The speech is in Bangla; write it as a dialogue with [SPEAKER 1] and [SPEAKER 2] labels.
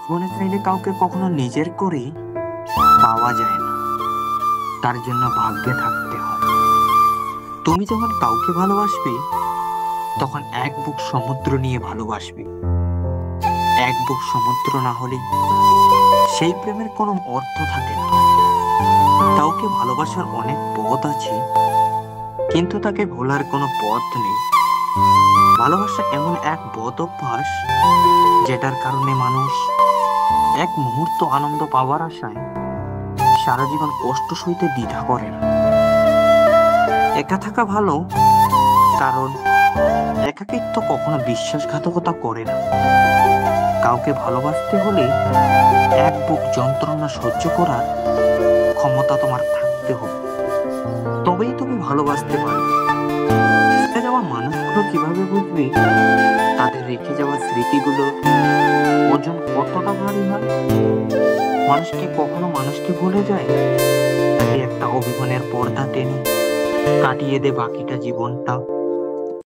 [SPEAKER 1] জীবনে চাইলে কাউকে কখনো নিজের করে পাওয়া যায় না, তার জন্য ভাগ্যে থাকতে হয়। তুমি যখন কাউকে ভালোবাসবে তখন এক বুক সমুদ্র নিয়ে ভালোবাসবে। এক বুক সমুদ্র না হলে সেই প্রেমের কোনো অর্থ থাকে না। কাউকে ভালোবাসার অনেক পথ আছে, কিন্তু তাকে ভোলার কোনো পথ নেই। ভালোবাসা এমন এক বদ অভ্যাস যেটার কারণে মানুষ এক মুহূর্ত আনন্দ পাওয়ার আশায় সারা জীবন কষ্ট সইতে দ্বিধা করে না। একা থাকা ভালো, কারণ একাকিত্ব কখনো বিশ্বাসঘাতকতা করে না। কাউকে ভালোবাসতে হলে এক বুক যন্ত্রণা সহ্য করার ক্ষমতা তোমার থাকতে হবে, তবেই তুমি ভালোবাসতে পারবে। রেখে যাওয়া মানুষগুলো কিভাবে বুঝবে তাদের রেখে যাওয়া স্মৃতিগুলো ওজন কতটা ভারী হয়? মানুষকে কখনো মানুষকে ভুলে যায়, তাকে একটা অভিমানের পর্দা টেনে কাটিয়ে দে বাকিটা জীবনটা।